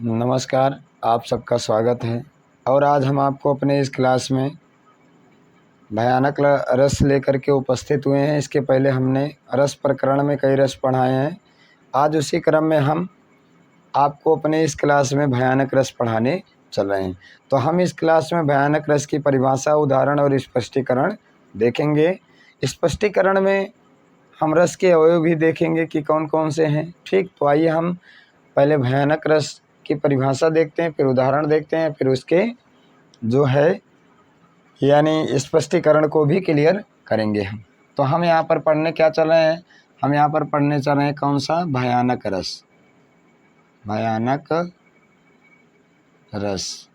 नमस्कार, आप सबका स्वागत है। और आज हम आपको अपने इस क्लास में भयानक रस लेकर के उपस्थित हुए हैं। इसके पहले हमने रस प्रकरण में कई रस पढ़ाए हैं। आज उसी क्रम में हम आपको अपने इस क्लास में भयानक रस पढ़ाने चल रहे हैं। तो हम इस क्लास में भयानक रस की परिभाषा, उदाहरण और स्पष्टीकरण देखेंगे। स्पष्टीकरण में हम रस के अवयव भी देखेंगे कि कौन कौन से हैं। ठीक, तो आइए हम पहले भयानक रस की परिभाषा देखते हैं, फिर उदाहरण देखते हैं, फिर उसके जो है यानी स्पष्टीकरण को भी क्लियर करेंगे हम। तो हम यहाँ पर पढ़ने क्या चल रहे हैं? हम यहाँ पर पढ़ने चल रहे हैं कौन सा? भयानक रस। भयानक रस,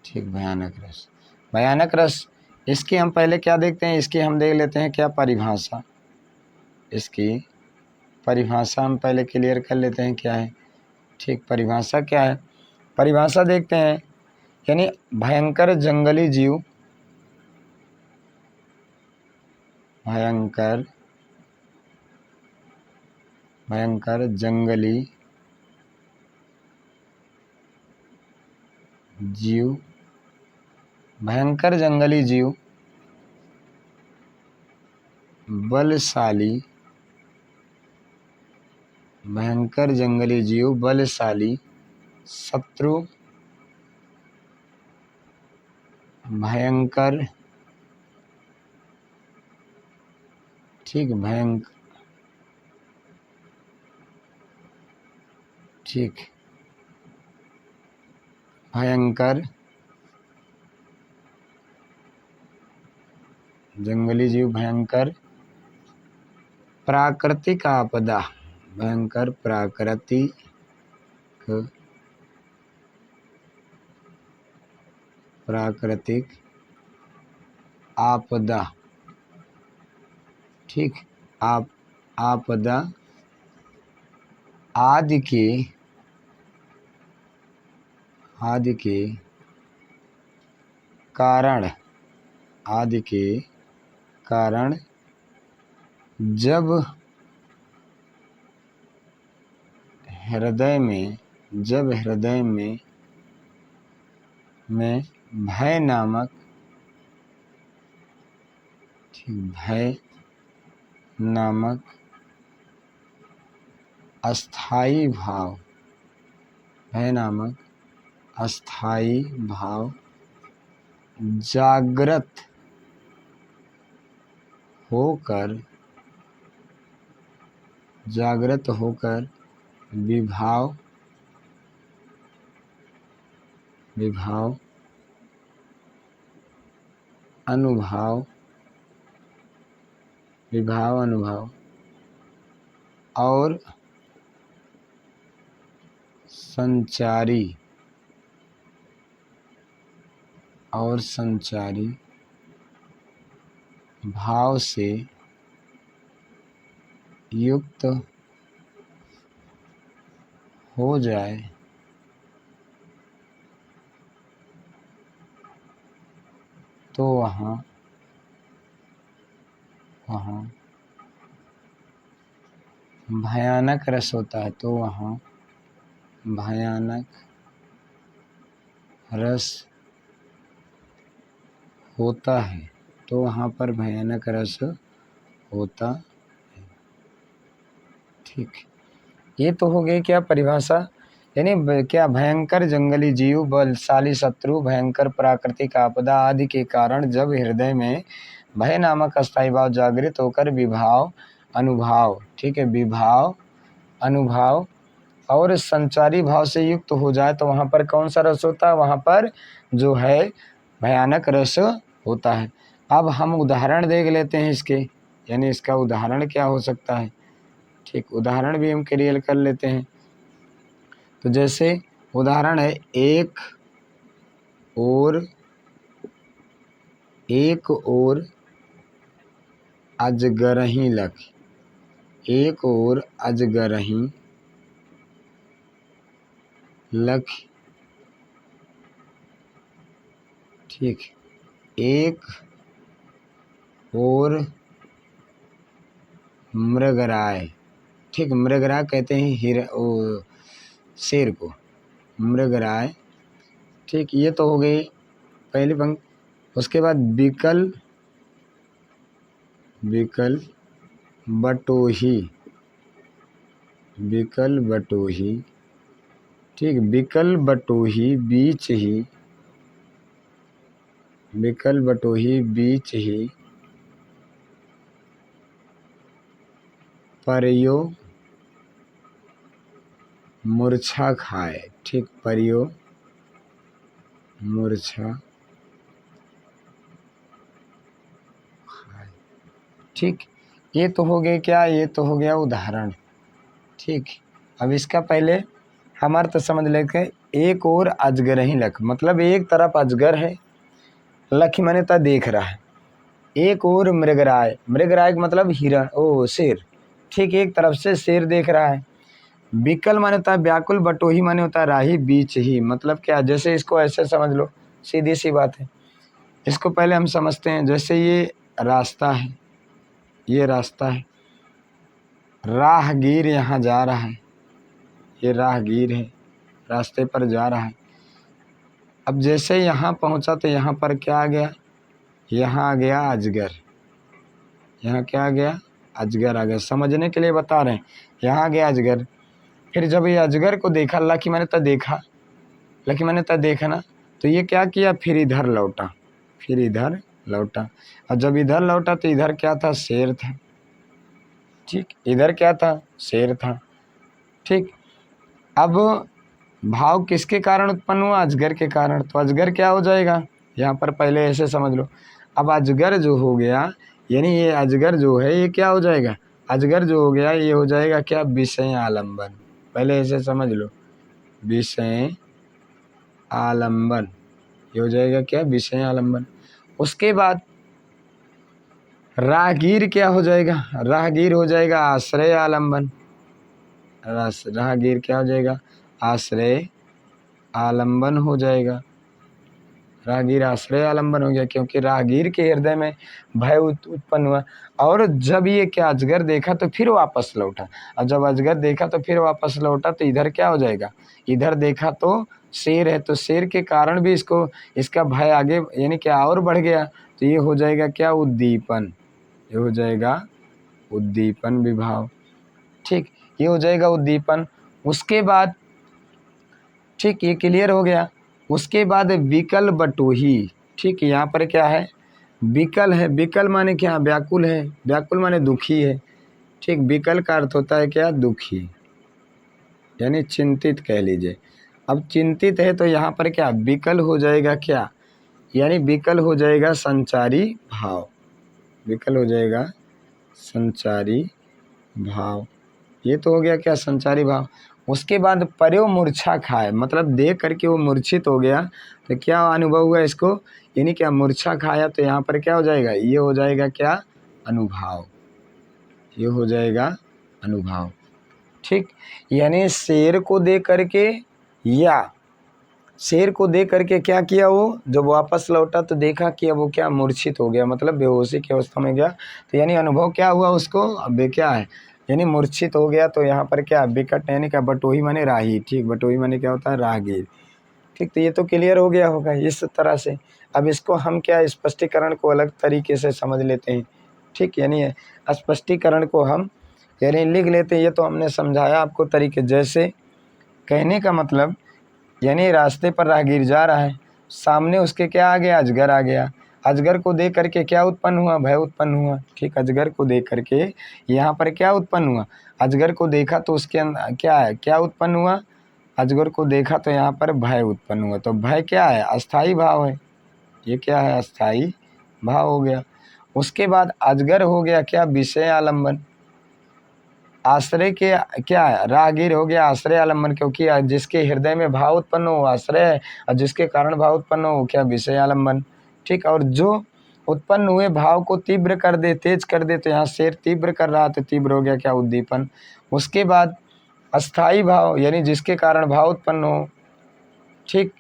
ठीक, भयानक रस। भयानक रस, इसकी हम पहले क्या देखते हैं? इसकी हम देख लेते हैं क्या परिभाषा। इसकी परिभाषा हम पहले क्लियर कर लेते हैं क्या है। ठीक, परिभाषा क्या है? परिभाषा देखते हैं, यानी भयंकर जंगली जीव, भयंकर जंगली जीव, भयंकर जंगली जीव बलशाली, भयंकर जंगली जीव बलशाली शत्रु, भयंकर, ठीक, ठीक, भयंकर जंगली जीव, भयंकर प्राकृतिक आपदा, भयंकर प्राकृतिक आपदा, ठीक, आपदा आदि के कारण, जब हृदय में भय नामक, ठीक, भय नामक अस्थाई भाव जागृत होकर विभाव अनुभव और संचारी भाव से युक्त हो जाए तो वहाँ भयानक रस होता है। तो वहाँ भयानक रस होता है। तो वहाँ पर भयानक रस होता है। ठीक, ये तो हो गई क्या परिभाषा, यानी क्या भयंकर जंगली जीव बलशाली शत्रु, भयंकर प्राकृतिक आपदा आदि के कारण जब हृदय में भय नामक अस्थायी भाव जागृत होकर विभाव अनुभाव, ठीक है, विभाव अनुभाव और संचारी भाव से युक्त हो जाए तो वहाँ पर कौन सा रस होता है? वहाँ पर जो है भयानक रस होता है। अब हम उदाहरण देख लेते हैं इसके, यानी इसका उदाहरण क्या हो सकता है। ठीक, उदाहरण भी हम क्लियर कर लेते हैं। तो जैसे उदाहरण है, एक और अजगरही लख, एक और अजगरही लख, ठीक, एक और मृगराय, ठीक, मृगराय कहते हैं शेर को, मृगराय। ठीक, ये तो हो गई पहली पंक्ति। उसके बाद बिकल, बिकल बटोही, बिकल बटोही। ठीक, बिकल बटोही बीच ही, बिकल बटोही बीच ही परियो मूर्छा खाए। ठीक, परियो मूर्छा खाए। ठीक, ये तो हो गया क्या, ये तो हो गया उदाहरण। ठीक, अब इसका पहले हम अर्थ समझ लेते हैं। एक और अजगर ही लख, मतलब एक तरफ अजगर है, लख माने ता देख रहा है। एक और मृगराय, मृगराय का मतलब हिरण, ओ शेर। ठीक, एक तरफ से शेर देख रहा है। बिकल माने होता है व्याकुल, बटोही माने होता है राही, बीच ही मतलब क्या, जैसे इसको ऐसे समझ लो, सीधी सी बात है। इसको पहले हम समझते हैं। जैसे ये रास्ता है, ये रास्ता है, राहगीर यहाँ जा रहा है, ये राहगीर है, रास्ते पर जा रहा है। अब जैसे यहाँ पहुँचा तो यहाँ पर क्या आ गया, यहाँ आ गया अजगर। यहाँ क्या आ गया, अजगर आ गया। समझने के लिए बता रहे हैं, यहाँ आ गया अजगर। फिर जब ये अजगर को देखा, अल्लाह की मैंने तो देखा, लकी मैंने तो देखा ना, तो ये क्या किया, फिर इधर लौटा, फिर इधर लौटा। और जब इधर लौटा तो इधर क्या था, शेर था। ठीक, इधर क्या था, शेर था। ठीक, अब भाव किसके कारण उत्पन्न हुआ, अजगर के कारण। तो अजगर क्या हो जाएगा, यहाँ पर पहले ऐसे समझ लो। अब अजगर जो हो गया, यानी ये अजगर जो है ये क्या हो जाएगा, अजगर जो हो गया ये हो जाएगा क्या, विषय आलम्बन। पहले ऐसे समझ लो, विषय आलम्बन, ये हो जाएगा क्या, विषय आलम्बन। उसके बाद राहगीर क्या हो जाएगा, राहगीर हो जाएगा आश्रय आलम्बन। राहगीर क्या हो जाएगा, आश्रय आलम्बन हो जाएगा। राहगीर आश्रय आलम्बन हो गया, क्योंकि राहगीर के हृदय में भय उत्पन्न हुआ। और जब ये क्या अजगर देखा तो फिर वापस लौटा, और जब अजगर देखा तो फिर वापस लौटा, तो इधर क्या हो जाएगा, इधर देखा तो शेर है, तो शेर के कारण भी इसको, इसका भय आगे यानी क्या और बढ़ गया। तो ये हो जाएगा क्या, उद्दीपन, ये हो जाएगा उद्दीपन विभाव। ठीक, ये हो जाएगा उद्दीपन। उसके बाद ठीक, ये क्लियर हो गया। उसके बाद विकल बटोही। ठीक, यहाँ पर क्या है, विकल है, विकल माने क्या, व्याकुल है, व्याकुल माने दुखी है। ठीक, विकल का अर्थ होता है क्या, दुखी, यानी चिंतित कह लीजिए। अब चिंतित है तो यहाँ पर क्या, विकल हो जाएगा क्या, यानी विकल हो जाएगा संचारी भाव, विकल हो जाएगा संचारी भाव। ये तो हो गया क्या, संचारी भाव। उसके बाद पर्यो मूर्छा खाए, मतलब देख करके वो मूर्छित हो गया, तो क्या अनुभव हुआ इसको, यानी क्या, मूर्छा खाया। तो यहाँ पर क्या हो जाएगा, ये हो जाएगा क्या, अनुभाव, ये हो जाएगा अनुभाव। ठीक, यानी शेर को देख करके, या शेर को देख करके क्या किया, वो जब वापस लौटा तो देखा कि अब वो क्या, मूर्छित हो गया, मतलब बेहोशी की अवस्था में गया। तो यानी अनुभव क्या हुआ उसको, अब क्या है, यानी मूर्छित हो गया। तो यहाँ पर क्या, विकट यानी क्या, बटोही माने राही। ठीक, बटोही माने क्या होता है, राहगीर। ठीक, तो ये तो क्लियर हो गया होगा इस तरह से। अब इसको हम क्या, स्पष्टीकरण को अलग तरीके से समझ लेते हैं। ठीक, यानी स्पष्टीकरण को हम यानी लिख लेते हैं। ये तो हमने समझाया आपको तरीके, जैसे कहने का मतलब, यानी रास्ते पर राहगीर जा रहा है, सामने उसके क्या आ गया, अजगर आ गया। अजगर को देख करके क्या उत्पन्न हुआ, भय उत्पन्न हुआ। ठीक, अजगर को देख करके यहाँ पर क्या उत्पन्न हुआ, अजगर को देखा तो उसके अंदर क्या है, क्या उत्पन्न हुआ, अजगर को देखा तो यहाँ पर भय उत्पन्न हुआ। तो भय क्या है, अस्थाई भाव है, ये क्या है, अस्थाई भाव हो गया। उसके बाद अजगर हो गया क्या, विषय आलम्बन। आश्रय के क्या है, राहगीर हो गया आश्रय आलम्बन, क्योंकि जिसके हृदय में भाव उत्पन्न हो आश्रय है, और जिसके कारण भाव उत्पन्न हो क्या, विषय आलम्बन। ठीक, और जो उत्पन्न हुए भाव को तीव्र कर दे, तेज कर दे, तो यहाँ शेर तीव्र कर रहा तो तीव्र हो गया क्या, उद्दीपन। उसके बाद अस्थाई भाव, यानी जिसके कारण भाव उत्पन्न हो। ठीक,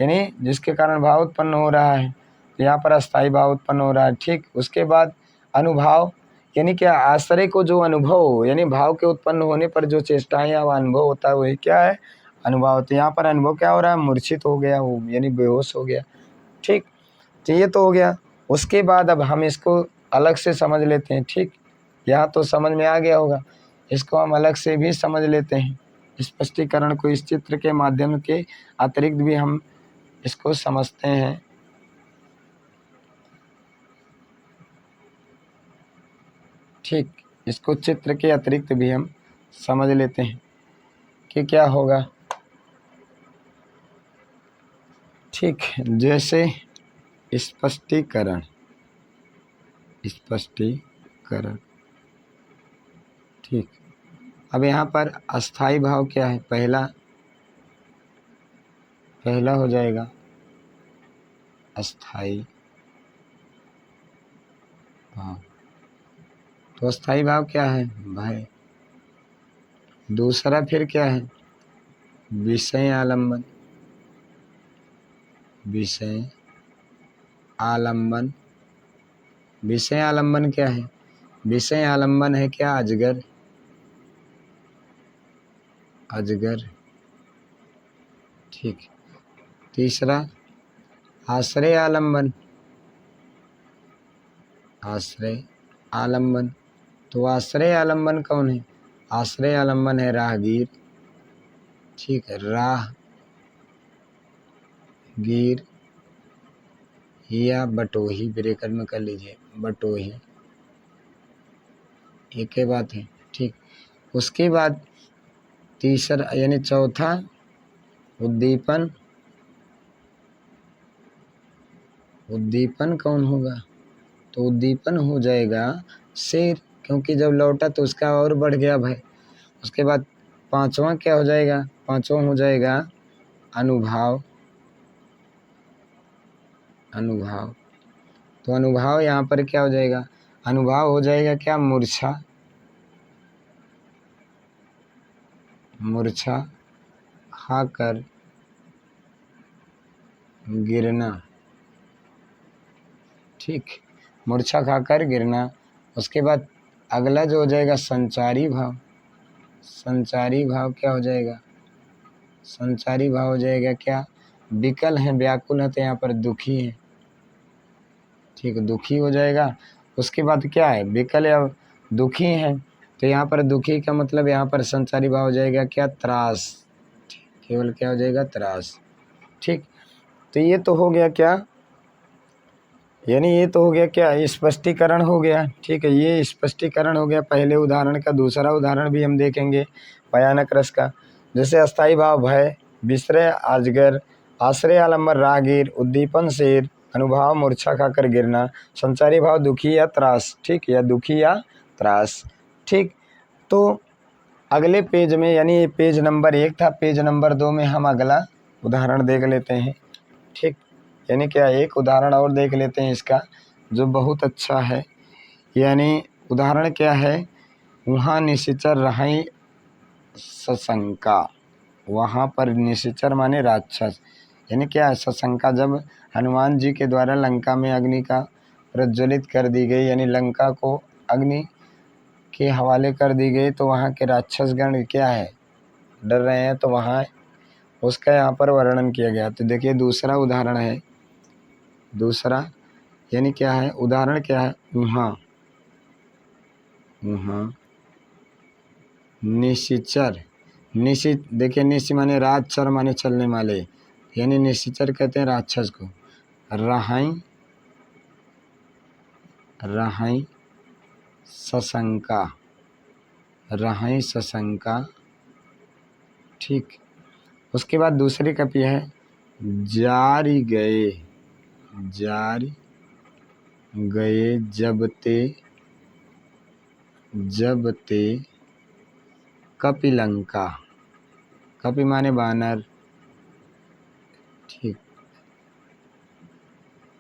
यानी जिसके कारण भाव उत्पन्न हो रहा है, तो यहाँ पर अस्थाई भाव उत्पन्न हो रहा है। ठीक, उसके बाद अनुभाव, यानी क्या, आश्रय को जो अनुभव हो, यानी भाव के उत्पन्न होने पर जो चेष्टाएं या अनुभव होता है वही क्या है, अनुभव। तो यहाँ पर अनुभव क्या हो रहा है, मूर्छित हो गया वो, यानी बेहोश हो गया। ठीक, तो ये तो हो गया। उसके बाद अब हम इसको अलग से समझ लेते हैं। ठीक, यहाँ तो समझ में आ गया होगा, इसको हम अलग से भी समझ लेते हैं। स्पष्टीकरण को इस चित्र के माध्यम के अतिरिक्त भी हम इसको समझते हैं। ठीक, इसको चित्र के अतिरिक्त भी हम समझ लेते हैं कि क्या होगा। ठीक, जैसे स्पष्टीकरण, स्पष्टीकरण। ठीक, अब यहाँ पर अस्थाई भाव क्या है, पहला हो जाएगा अस्थाई भाव। तो अस्थाई भाव क्या है भाई, दूसरा फिर क्या है, विषय आलम्बन। विषय आलम्बन, विषय आलम्बन क्या है, विषय आलम्बन है क्या, अजगर। अजगर। ठीक, तीसरा आश्रय आलम्बन। आश्रय आलम्बन, तो आश्रय आलम्बन कौन है, आश्रय आलम्बन है राहगीर। ठीक है, राहगीर या बटोही, ब्रेकर में कर लीजिए, बटोही, एक ही बात है। ठीक, उसके बाद तीसरा यानी चौथा उद्दीपन। उद्दीपन कौन होगा, तो उद्दीपन हो जाएगा शेर, क्योंकि जब लौटा तो उसका और बढ़ गया भय। उसके बाद पांचवा क्या हो जाएगा, पांचवा हो जाएगा अनुभाव। अनुभाव, तो अनुभाव यहाँ पर क्या हो जाएगा, अनुभाव हो जाएगा क्या, मूर्छा। मूर्छा खाकर गिरना। ठीक, मूर्छा खाकर गिरना। उसके बाद अगला जो हो जाएगा संचारी भाव। संचारी भाव क्या हो जाएगा, संचारी भाव हो जाएगा क्या, विकल है, व्याकुल है, तो यहाँ पर दुखी है। ठीक, दुखी हो जाएगा। उसके बाद क्या है, विकल या दुखी है, तो यहाँ पर दुखी का मतलब यहाँ पर संचारी भाव हो जाएगा क्या, त्रास। केवल क्या हो जाएगा, त्रास। ठीक, तो ये तो हो गया क्या, यानी ये तो हो गया क्या, स्पष्टीकरण हो गया। ठीक है, ये स्पष्टीकरण हो गया पहले उदाहरण का। दूसरा उदाहरण भी हम देखेंगे भयानक रस का। जैसे अस्थाई भाव भय, विश्रय अजगर, आश्रय आलम्बन राहगीर, उद्दीपन शेर, अनुभाव मूर्छा खाकर गिरना, संचारी भाव दुखी या त्रास। ठीक, या दुखी या त्रास। ठीक, तो अगले पेज में, यानी ये पेज नंबर 1 था, पेज नंबर 2 में हम अगला उदाहरण देख लेते हैं। ठीक, यानी क्या, एक उदाहरण और देख लेते हैं इसका, जो बहुत अच्छा है। यानी उदाहरण क्या है, वहाँ निशाचर रहाई सशंका। वहाँ पर निशाचर माने राक्षस, यानी क्या है, सशंका। जब हनुमान जी के द्वारा लंका में अग्नि का प्रज्वलित कर दी गई, यानी लंका को अग्नि के हवाले कर दी गई, तो वहाँ के राक्षसगण क्या है, डर रहे हैं। तो वहाँ उसका यहाँ पर वर्णन किया गया। तो देखिए दूसरा उदाहरण है, दूसरा यानी क्या है, उदाहरण क्या है, वहाँ निशाचर। निशित, देखिए निशि माने रात, चर माने चलने वाले, यानी निशाचर कहते हैं राक्षस को। रहाई, रहाई सशंका, रहाई सशंका। ठीक, उसके बाद दूसरी कपी है जारी गए। जारी गए जब ते कपिलंका। कपि माने बानर। ठीक,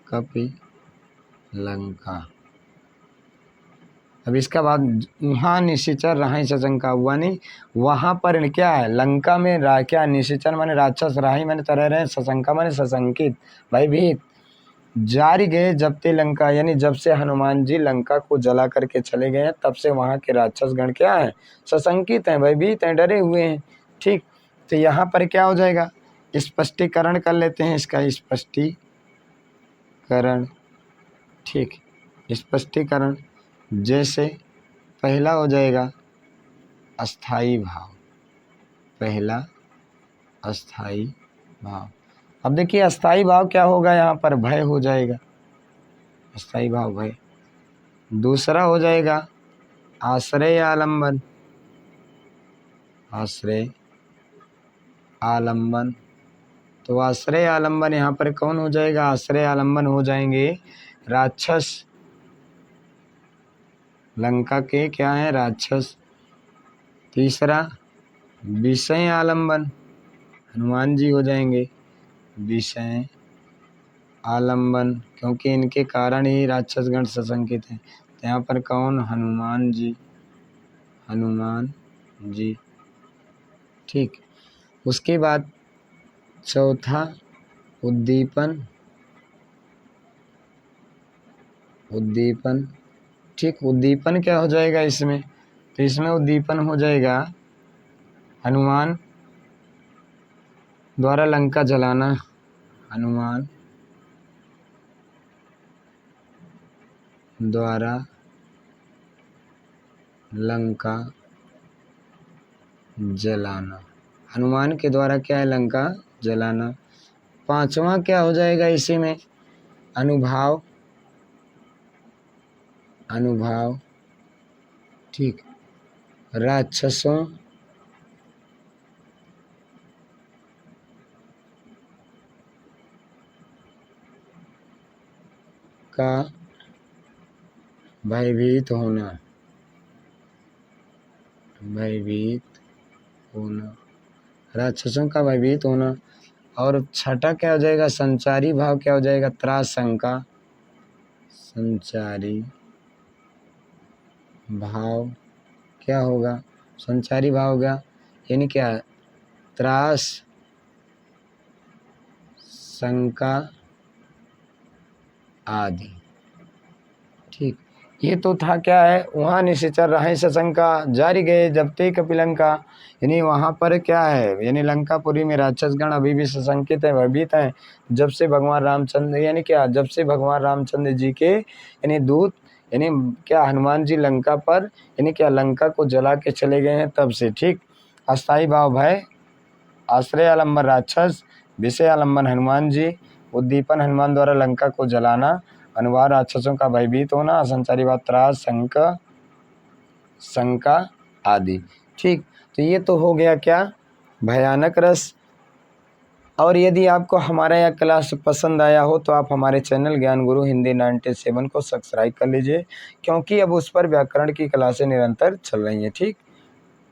कपिलंका। अब इसका बाद वहाँ निशाचर रहाई सशंका हुआ, नहीं वहाँ पर क्या है, लंका में क्या, निशाचर माने राक्षस, राही माने तरह रहे, सशंका माने सशंकित, भयभीत। जारी गए जब ते लंका, यानी जब से हनुमान जी लंका को जला करके चले गए हैं, तब से वहाँ के राक्षस गण क्या है, सशंकित हैं, भयभीत हैं, डरे हुए हैं। ठीक, तो यहाँ पर क्या हो जाएगा, स्पष्टीकरण कर लेते हैं इसका, स्पष्टीकरण। ठीक, स्पष्टीकरण। जैसे पहला हो जाएगा अस्थाई भाव, पहला अस्थाई भाव। अब देखिए अस्थाई भाव क्या होगा, यहाँ पर भय हो जाएगा, अस्थाई भाव भय। दूसरा हो जाएगा आश्रय आलम्बन, आश्रय आलम्बन। तो आश्रय आलम्बन यहाँ पर कौन हो जाएगा, आश्रय आलम्बन हो जाएंगे राक्षस, लंका के क्या है, राक्षस। तीसरा विषय आलम्बन, हनुमान जी हो जाएंगे विषय आलम्बन, क्योंकि इनके कारण ही राक्षसगण सशंकित हैं। तो यहाँ पर कौन, हनुमान जी, हनुमान जी। ठीक, उसके बाद चौथा उद्दीपन, उद्दीपन। ठीक, उद्दीपन क्या हो जाएगा इसमें, तो इसमें उद्दीपन हो जाएगा हनुमान द्वारा लंका जलाना, हनुमान द्वारा लंका जलाना, हनुमान के द्वारा क्या है, लंका जलाना। पांचवा क्या हो जाएगा इसी में, अनुभाव, अनुभाव। ठीक, राक्षसों का भयभीत होना, भयभीत होना, राक्षसों का भयभीत होना। और छठा क्या हो जाएगा, संचारी भाव क्या हो जाएगा, त्रासंका, संचारी भाव क्या होगा, संचारी भाव होगा, यानी क्या, त्रास शंका आदि। ठीक, ये तो था क्या है, वहाँ निश्चर रहे सशंका, जारी गए जब ते कपिलंका, यानी वहाँ पर क्या है, यानी लंकापुरी में राक्षसगण अभी भी सशंकित है, भयभीत हैं। जब से भगवान रामचंद्र, यानी क्या, जब से भगवान रामचंद्र जी के यानी दूत, यानी क्या, हनुमान जी लंका पर, यानी क्या, लंका को जला के चले गए हैं तब से। ठीक, अस्थाई भाव भय, आश्रय आलम्बन राक्षस, विषय आलम्बन हनुमान जी, उद्दीपन हनुमान द्वारा लंका को जलाना, अनुभाव राक्षसों का भयभीत होना, संचारी भाव त्रास शंका आदि। ठीक, तो ये तो हो गया क्या, भयानक रस। और यदि आपको हमारा यह क्लास पसंद आया हो तो आप हमारे चैनल ज्ञान गुरु हिंदी 97 को सब्सक्राइब कर लीजिए, क्योंकि अब उस पर व्याकरण की क्लासें निरंतर चल रही हैं। ठीक,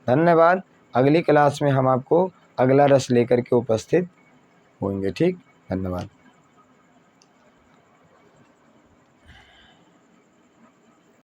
धन्यवाद। अगली क्लास में हम आपको अगला रस लेकर के उपस्थित होंगे। ठीक, धन्यवाद।